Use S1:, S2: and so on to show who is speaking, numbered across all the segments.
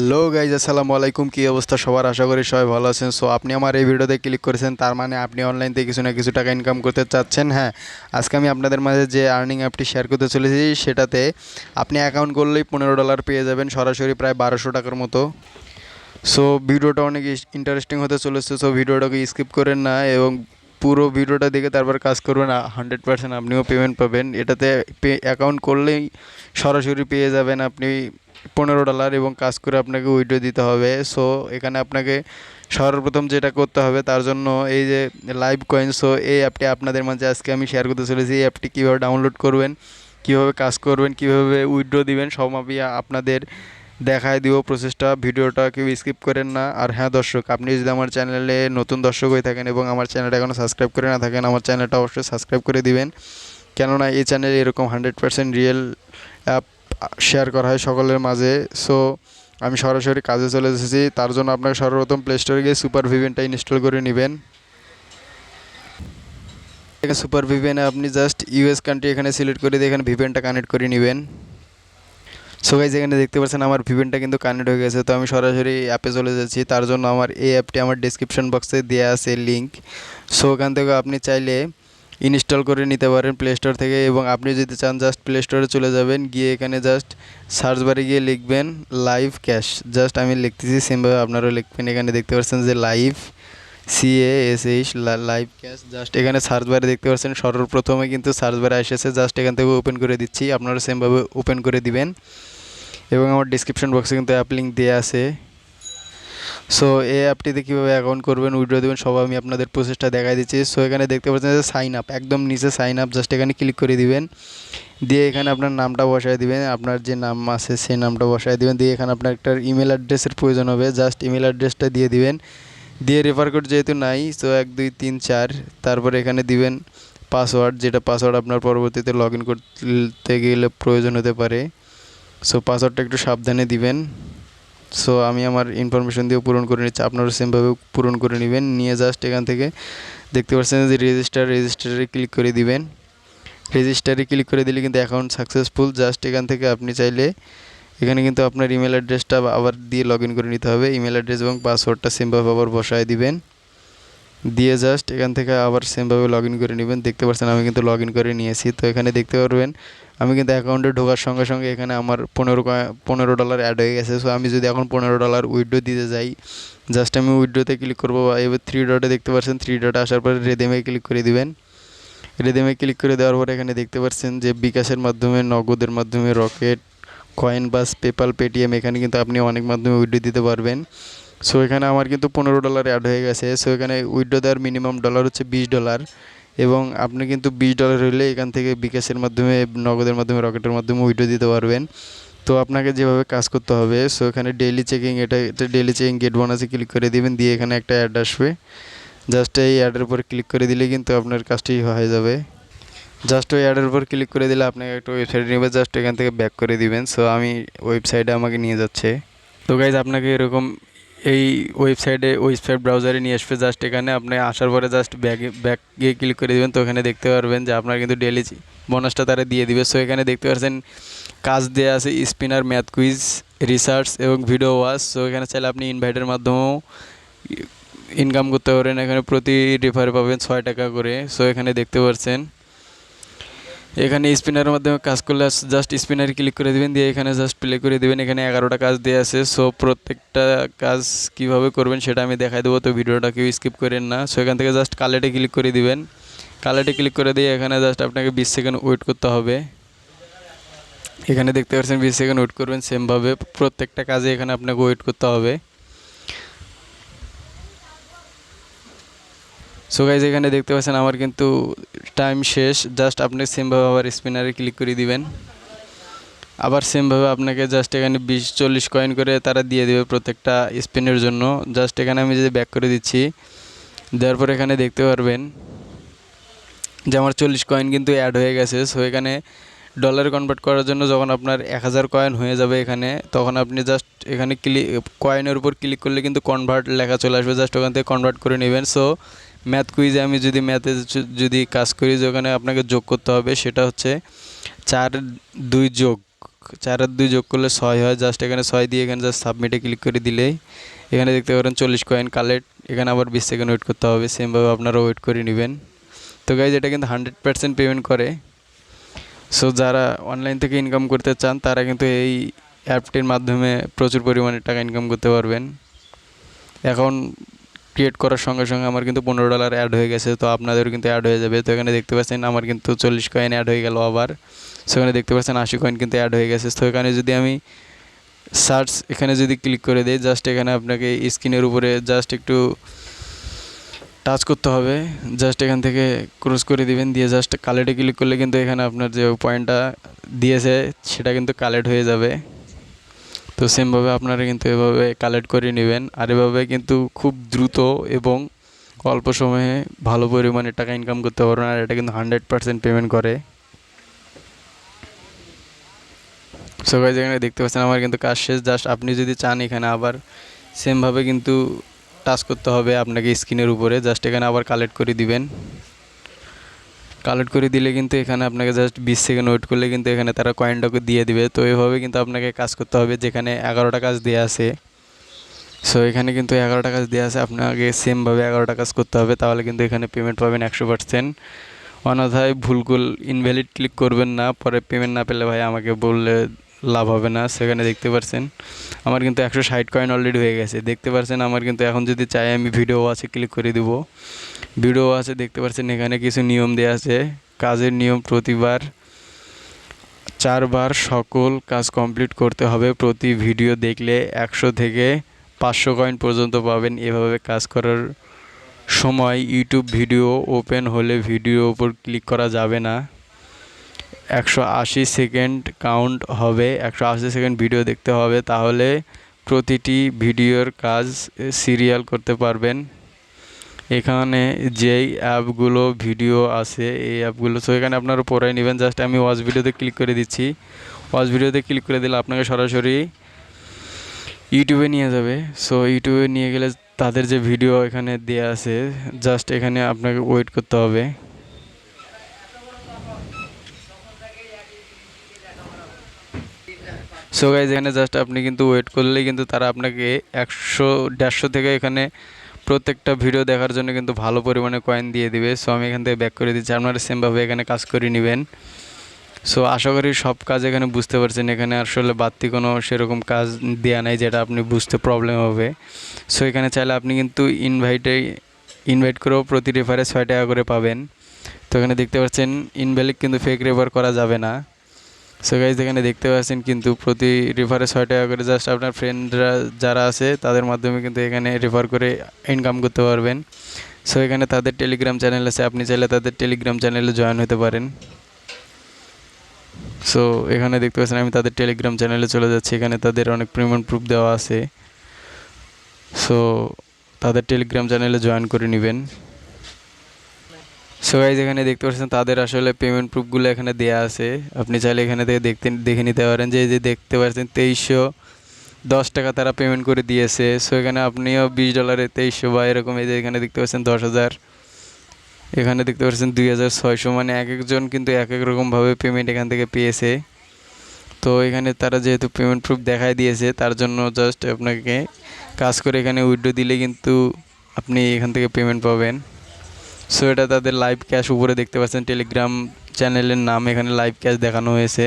S1: Hello guys, আসসালামু আলাইকুম। কী অবস্থা সবার? আশা করি সবাই ভালো আছেন। সো আপনি আমার এই ভিডিওতে ক্লিক করেছেন, তার মানে আপনি অনলাইন থেকে কিছু না কিছু টাকা ইনকাম করতে চাচ্ছেন। হ্যাঁ, আজকে আমি আপনাদের মাঝে যে আর্নিং অ্যাপটি শেয়ার করতে চলেছি, সেটাতে আপনি অ্যাকাউন্ট করলেই $15 পেয়ে যাবেন, সরাসরি প্রায় 1200 টাকার মতো। সো ভিডিওটা অনেক ইন্টারেস্টিং হতে চলেছে। সো ভিডিওটাকে স্কিপ করেন না এবং পুরো ভিডিওটা দেখে তারপর কাজ করবেন। 100% আপনিও পেমেন্ট পাবেন। এটাতে অ্যাকাউন্ট করলেই সরাসরি পেয়ে যাবেন আপনি $15 এবং কাজ করে আপনাকে উইথড্র দিতে হবে। সো এখানে আপনাকে সর্বপ্রথম যেটা করতে হবে, তার জন্য এই যে লাইভ কয়েন, সো এই অ্যাপটি আপনাদের মাঝে আজকে আমি শেয়ার করতে চলেছি। এই অ্যাপটি কীভাবে ডাউনলোড করবেন, কীভাবে কাজ করবেন, কীভাবে উইথড্র দিবেন, সব আমি আপনাদের দেখায় দিব প্রসেসটা। ভিডিওটা কেউ স্কিপ করেন না। আর হ্যাঁ দর্শক, আপনি যদি আমার চ্যানেলে নতুন দর্শক হয়ে থাকেন এবং আমার চ্যানেলটা এখনও সাবস্ক্রাইব করে না থাকেন, আমার চ্যানেলটা অবশ্যই সাবস্ক্রাইব করে দিবেন। কেননা এই চ্যানেলে এরকম 100% রিয়েল অ্যাপ শেয়ার করা হয় সকলের মাঝে। সো আমি সরাসরি কাজে চলে এসেছি। তার জন্য আপনাকে সর্বপ্রথম প্লে স্টোরে গিয়ে সুপার ভিপিএনটা ইনস্টল করে নেবেন। সুপার ভিপিএনে আপনি জাস্ট ইউএস কান্ট্রি এখানে সিলেক্ট করে দিয়ে এখানে ভিপিএনটা কানেক্ট করে নেবেন। সো গাইজ, এখানে দেখতে পাচ্ছেন আমার ভিপিএনটা কিন্তু কানেক্ট হয়ে গেছে। তো আমি সরাসরি অ্যাপে চলে যাচ্ছি। তার জন্য আমার এই অ্যাপটি আমার ডেসক্রিপশন বক্সে দেওয়া আছে লিঙ্ক। সো ওখান থেকে আপনি চাইলে ইনস্টল করে নিতে পারেন প্লে স্টোর থেকে। এবং আপনি যদি চান জাস্ট প্লে স্টোরে চলে যাবেন, গিয়ে এখানে জাস্ট সার্চ বারে গিয়ে লিখবেন লাইভ ক্যাশ। জাস্ট আমি লিখতেছি, সেমভাবে আপনারাও লিখবেন। এখানে দেখতে পাচ্ছেন যে live CASH live cash. Just এখানে সার্চ বারে দেখতে পাচ্ছেন সর্বপ্রথমে কিন্তু সার্চ বারে এসেছে। জাস্ট এখান থেকে ওপেন করে দিচ্ছি, আপনারা সেমভাবে ওপেন করে দিবেন। এবং আমার ডিসক্রিপশন বক্সে কিন্তু অ্যাপ লিঙ্ক দেওয়া আছে। সো এই অ্যাপটিতে কীভাবে অ্যাকাউন্ট করবেন, উইথড্র দেবেন, সব আমি আপনাদের প্রসেসটা দেখাই দিচ্ছি। সো এখানে দেখতে পাচ্ছেন যে সাইন আপ, একদম নিচে সাইন আপ, জাস্ট এখানে ক্লিক করে দিবেন। দিয়ে এখানে আপনার নামটা বসায় দিবেন, আপনার যে নাম আছে সেই নামটা বসায় দিবেন। দিয়ে এখানে আপনার একটা ইমেল অ্যাড্রেসের প্রয়োজন হবে, জাস্ট ইমেল অ্যাড্রেসটা দিয়ে দিবেন। দিয়ে রেফার কোড যেহেতু নাই, সো 1 2 3 4, তারপরে এখানে দিবেন পাসওয়ার্ড, যেটা পাসওয়ার্ড আপনার পরবর্তীতে লগ ইন করতে গেলে প্রয়োজন হতে পারে। সো পাসওয়ার্ডটা একটু সাবধানে দিবেন। সো আমি আমার ইনফরমেশন দিয়ে পূরণ করে নিচ্ছি, আপনারা সেমভাবে পূরণ করে নেবেন। নিয়ে জাস্ট এখান থেকে দেখতে পাচ্ছেন যে রেজিস্টারে ক্লিক করে দিবেন। রেজিস্টারে ক্লিক করে দিলে কিন্তু অ্যাকাউন্ট সাকসেসফুল। জাস্ট এখান থেকে আপনি চাইলে এখানে কিন্তু আপনার ইমেল অ্যাড্রেসটা আবার দিয়ে লগ ইন করে নিতে হবে। ইমেল অ্যাড্রেস এবং পাসওয়ার্ডটা সেমভাবে আবার বসায় দিবেন। দিয়ে জাস্ট এখান থেকে আবার সেমভাবে লগ ইন করে নেবেন। দেখতে পাচ্ছেন আমি কিন্তু লগ ইন করে নিয়েছি। তো এখানে দেখতে পারবেন আমি কিন্তু অ্যাকাউন্টে ঢোকার সঙ্গে সঙ্গে এখানে আমার $15 অ্যাড হয়ে গেছে। সো আমি যদি এখন $15 উইথড্র দিতে যাই, জাস্ট আমি উইথড্রোতে ক্লিক করবো। এবার 3 ডটে দেখতে পাচ্ছেন, 3 ডটে আসার পরে রেদেমে ক্লিক করে দিবেন। রেদেমে ক্লিক করে দেওয়ার পরে এখানে দেখতে পাচ্ছেন যে বিকাশের মাধ্যমে, নগদের মাধ্যমে, রকেট, কয়েনবাস, পেপাল, পেটিএম, এখানে কিন্তু আপনি অনেক মাধ্যমে উইথড্র দিতে পারবেন। সো এখানে আমার কিন্তু $15 অ্যাড হয়ে গেছে। সো এখানে উইথড্র দেওয়ার মিনিমাম ডলার হচ্ছে $20। এবং আপনি কিন্তু $20 হলে এখান থেকে বিকাশের মাধ্যমে, নগদের মাধ্যমে, রকেটের মাধ্যমে উইথড্র দিতে পারবেন। তো আপনাকে যেভাবে কাজ করতে হবে, সো এখানে ডেইলি চেকিং, এটা ডেইলি চেকিং গেট বোনাসে ক্লিক করে দিবেন। দিয়ে এখানে একটা অ্যাড আসবে, জাস্ট এই অ্যাডের উপর ক্লিক করে দিলে কিন্তু আপনার কাজটি হয়ে যাবে। জাস্ট ওই অ্যাডের উপর ক্লিক করে দিলে আপনাকে একটা ওয়েবসাইটে নেবে, জাস্ট এখান থেকে ব্যাক করে দিবেন। সো আমি ওয়েবসাইটে আমাকে নিয়ে যাচ্ছে। তো গাইজ, আপনাকে এরকম এই ওয়েবসাইট ব্রাউজারে নিয়ে আসবে। জাস্ট এখানে আপনি আসার পরে জাস্ট ব্যাক গিয়ে ক্লিক করে দেবেন। তো এখানে দেখতে পারবেন যে আপনার কিন্তু ডেইলি বোনাসটা তারা দিয়ে দিবে। সো এখানে দেখতে পাচ্ছেন কাজ দেওয়া আছে স্পিনার, ম্যাথ কুইজ, রিসার্চ এবং ভিডিও ওয়াচ। সো এখানে চাইলে আপনি ইনভাইটের মাধ্যমেও ইনকাম করতে পারেন। এখানে প্রতি রেফারে পাবেন $6 করে। সো এখানে দেখতে পাচ্ছেন এখানে স্পিনারের মাধ্যমে কাজ করলে জাস্ট স্পিনারে ক্লিক করে দেবেন। দিয়ে এখানে জাস্ট প্লে করে দেবেন। এখানে 11টা কাজ দেওয়া আছে। সো প্রত্যেকটা কাজ কিভাবে করবেন সেটা আমি দেখাই দেবো, তো ভিডিওটা কেউ স্কিপ করেন না। সো এখান থেকে জাস্ট কালেটে ক্লিক করে দিবেন। কালেটে ক্লিক করে দিয়ে এখানে জাস্ট আপনাকে 20 সেকেন্ড ওয়েট করতে হবে। এখানে দেখতে পাচ্ছেন 20 সেকেন্ড ওয়েট করবেন। সেমভাবে প্রত্যেকটা কাজে এখানে আপনাকে ওয়েট করতে হবে। সো গাইজ, এখানে দেখতে পাচ্ছেন আমার কিন্তু টাইম শেষ। জাস্ট আপনি সেমভাবে আবার স্পিনারে ক্লিক করে দিবেন। আবার সেমভাবে আপনাকে জাস্ট এখানে 20-40 কয়েন করে তারা দিয়ে দেবে প্রত্যেকটা স্পিনের জন্য। জাস্ট এখানে আমি যদি ব্যাক করে দিচ্ছি, দেওয়ার পর এখানে দেখতে পারবেন যে আমার 40 কয়েন কিন্তু অ্যাড হয়ে গেছে। সো এখানে ডলারে কনভার্ট করার জন্য যখন আপনার 1000 কয়েন হয়ে যাবে এখানে, তখন আপনি জাস্ট এখানে কয়েনের উপর ক্লিক করলে কিন্তু কনভার্ট লেখা চলে আসবে। জাস্ট ওখান থেকে কনভার্ট করে নেবেন। সো ম্যাথ কুইজে আমি যদি ম্যাথে কাজ করি, যেখানে আপনাকে যোগ করতে হবে, সেটা হচ্ছে 4 2 যোগ 4 আর 2 যোগ করলে 6 হয়। জাস্ট এখানে 6 দিয়ে এখানে জাস্ট সাবমিটে ক্লিক করে দিলেই এখানে দেখতে পারেন 40 কয়েন কালেক্ট। এখানে আবার 20 সেকেন্ড ওয়েট করতে হবে, সেমভাবে আপনারা ওয়েট করে নেবেন। তো গাইজ এটা কিন্তু 100% পেমেন্ট করে। সো যারা অনলাইন থেকে ইনকাম করতে চান তারা কিন্তু এই অ্যাপটির মাধ্যমে প্রচুর পরিমাণে টাকা ইনকাম করতে পারবেন। এখন ক্রিয়েট করার সঙ্গে সঙ্গে আমার কিন্তু $15 অ্যাড হয়ে গেছে, তো আপনাদেরও কিন্তু অ্যাড হয়ে যাবে। তো এখানে দেখতে পাচ্ছেন আমার কিন্তু 40 কয়েন অ্যাড হয়ে গেল আবার। সেখানে দেখতে পাচ্ছেন 80 কয়েন কিন্তু অ্যাড হয়ে গেছে। তো এখানে যদি আমি সার্চ এখানে যদি ক্লিক করে দিই, জাস্ট এখানে আপনাকে স্ক্রিনের উপরে জাস্ট একটু টাচ করতে হবে, জাস্ট এখান থেকে ক্রস করে দিবেন, দিয়ে জাস্ট কালেক্টে ক্লিক করলে কিন্তু এখানে আপনার যে পয়েন্টটা দিয়েছে সেটা কিন্তু কালেক্ট হয়ে যাবে। তো সেমভাবে আপনারা কিন্তু এভাবে কালেক্ট করে নেবেন, আর এভাবে কিন্তু খুব দ্রুত এবং অল্প সময়ে ভালো পরিমাণে টাকা ইনকাম করতে পারবেন। আর এটা কিন্তু 100% পেমেন্ট করে। সো গাইস এখানে দেখতে পাচ্ছেন আমার কিন্তু কাজ শেষ। জাস্ট আপনি যদি চান এখানে আবার সেমভাবে কিন্তু টাচ করতে হবে আপনাকে স্ক্রিনের উপরে, জাস্ট এখানে আবার কালেক্ট করে দিবেন। কালেক্ট করে দিলে কিন্তু এখানে আপনাকে জাস্ট 20 সেকেন্ড ওয়েট করলে কিন্তু এখানে তারা কয়েনটাকে দিয়ে দিবে। তো এভাবে কিন্তু আপনাকে কাজ করতে হবে, যেখানে 11টা কাজ দেওয়া আছে। সো এখানে কিন্তু 11টা কাজ দেওয়া আছে, আপনাকে সেমভাবে 11টা কাজ করতে হবে, তাহলে কিন্তু এখানে পেমেন্ট পাবেন 100%। অন্যথায় ভুলকুল ইনভ্যালিড ক্লিক করবেন না, পরে পেমেন্ট না পেলে ভাই আমাকে বললে লাভ হবে না। সেখানে দেখতে পাচ্ছেন আমার কিন্তু 160 কয়েন অলরেডি হয়ে গেছে। দেখতে পাচ্ছেন আমার কিন্তু এখন যদি চাই আমি ভিডিও আছে ক্লিক করে দিব, ভিডিও আছে দেখতে পাচ্ছেন এখানে কিছু নিয়ম দেওয়া আছে। কাজের নিয়ম: প্রতিবার 4 বার সকল কাজ কমপ্লিট করতে হবে। প্রতি ভিডিও দেখলে 100 থেকে 500 কয়েন পর্যন্ত পাবেন। এভাবে কাজ করার সময় ইউটিউব ভিডিও ওপেন হলে ভিডিওর উপর ক্লিক করা যাবে না। 180 সেকেন্ড কাউন্ট হবে, 180 সেকেন্ড ভিডিও দেখতে হবে, তাহলে প্রতিটি ভিডিওর কাজ সিরিয়াল করতে পারবেন। এখানে যেই অ্যাপগুলো ভিডিও আছে এই অ্যাপগুলো, সো এখানে আপনারা পড়ে নেবেন। জাস্ট আমি ওয়াচ ভিডিওতে ক্লিক করে দিচ্ছি। ওয়াচ ভিডিওতে ক্লিক করে দিলে আপনাকে সরাসরি ইউটিউবে নিয়ে যাবে। সো ইউটিউবে নিয়ে গেলে তাদের যে ভিডিও এখানে দেওয়া আছে, জাস্ট এখানে আপনাকে ওয়েট করতে হবে। সো গাইজ এখানে জাস্ট আপনি কিন্তু ওয়েট করলেই কিন্তু তারা আপনাকে 100-150 থেকে এখানে প্রত্যেকটা ভিডিও দেখার জন্য কিন্তু ভালো পরিমাণে কয়েন দিয়ে দিবে। সো আমি এখান থেকে ব্যাক করে দিচ্ছি, আপনারা সেমভাবে এখানে কাজ করে নেবেন। সো আশা করি সব কাজ এখানে বুঝতে পারছেন। এখানে আসলে বাড়তি কোনো সেরকম কাজ দেওয়া নাই যেটা আপনি বুঝতে প্রবলেম হবে। সো এখানে চাইলে আপনি কিন্তু ইনভাইট করেও প্রতি রেফারে 6 টাকা করে পাবেন। তো এখানে দেখতে পাচ্ছেন ইনভ্যালিড কিন্তু ফেক রেফার করা যাবে না। সো গাইজ এখানে দেখতে পাচ্ছেন কিন্তু প্রতি রেফারে 6 টাকা করে, জাস্ট আপনার ফ্রেন্ডরা যারা আছে তাদের মাধ্যমে কিন্তু এখানে রেফার করে ইনকাম করতে পারবেন। সো এখানে তাদের টেলিগ্রাম চ্যানেল আছে, আপনি চাইলে তাদের টেলিগ্রাম চ্যানেলে জয়েন হতে পারেন। সো এখানে দেখতে পাচ্ছেন আমি তাদের টেলিগ্রাম চ্যানেলে চলে যাচ্ছি। এখানে তাদের অনেক পেমেন্ট প্রুফ দেওয়া আছে। সো তাদের টেলিগ্রাম চ্যানেলে জয়েন করে নেবেন। সো গাইজ এখানে দেখতে পাচ্ছেন তাদের আসলে পেমেন্ট প্রুফগুলো এখানে দেওয়া আছে, আপনি চাইলে এখানে থেকে দেখে নিতে পারেন। যে দেখতে পাচ্ছেন 2310 টাকা তারা পেমেন্ট করে দিয়েছে। সো এখানে আপনিও $20 2300 বা এরকম, এই যে এখানে দেখতে পাচ্ছেন 10,000, এখানে দেখতে পাচ্ছেন 2600, মানে এক একজন কিন্তু এক এক রকমভাবে পেমেন্ট এখান থেকে পেয়েছে। তো এখানে তারা যেহেতু পেমেন্ট প্রুফ দেখাই দিয়েছে তার জন্য জাস্ট আপনাকে কাজ করে এখানে উইথড্র দিলে কিন্তু আপনি এখান থেকে পেমেন্ট পাবেন। সো এটা তাদের লাইভ ক্যাশ উপরে দেখতে পাচ্ছেন, টেলিগ্রাম চ্যানেলের নাম এখানে লাইভ ক্যাশ দেখানো হয়েছে।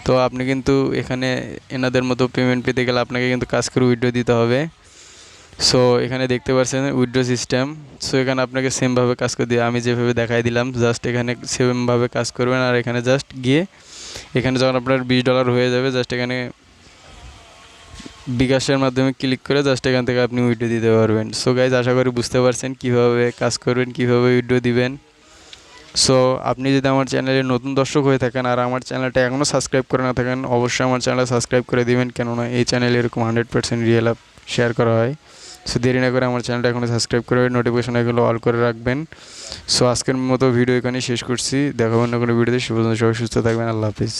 S1: তো আপনি কিন্তু এখানে এনাদের মতো পেমেন্ট পেতে গেলে আপনাকে কিন্তু কাজ করে উইথড্র দিতে হবে। সো এখানে দেখতে পাচ্ছেন উইথড্র সিস্টেম। সো এখানে আপনাকে সেমভাবে কাজ করে দিয়ে আমি যেভাবে দেখাই দিলাম, জাস্ট এখানে সেমভাবে কাজ করবেন। আর এখানে জাস্ট গিয়ে এখানে যখন আপনার $20 হয়ে যাবে, জাস্ট এখানে বিকাশের মাধ্যমে ক্লিক করে জাস্ট এখান থেকে আপনি উইথড্র দিতে পারবেন। সো গাইজ আশা করি বুঝতে পারছেন কীভাবে কাজ করবেন, কীভাবে উইথড্র দিবেন। সো আপনি যদি আমার চ্যানেলে নতুন দর্শক হয়ে থাকেন আর আমার চ্যানেলটা এখনও সাবস্ক্রাইব করে না থাকেন, অবশ্যই আমার চ্যানেলটা সাবস্ক্রাইব করে দিবেন, কেননা এই চ্যানেলে এরকম 100% রিয়েল অ্যাপ শেয়ার করা হয়। সো দেরি না করে আমার চ্যানেলটা এখনও সাবস্ক্রাইব করে নোটিফিকেশন এগুলো অল করে রাখবেন। সো আজকের মতো ভিডিও এখানেই শেষ করছি, দেখাবেন না কোনো ভিডিওতে। সে পর্যন্ত সবাই সুস্থ থাকবেন। আল্লাহ হাফিজ।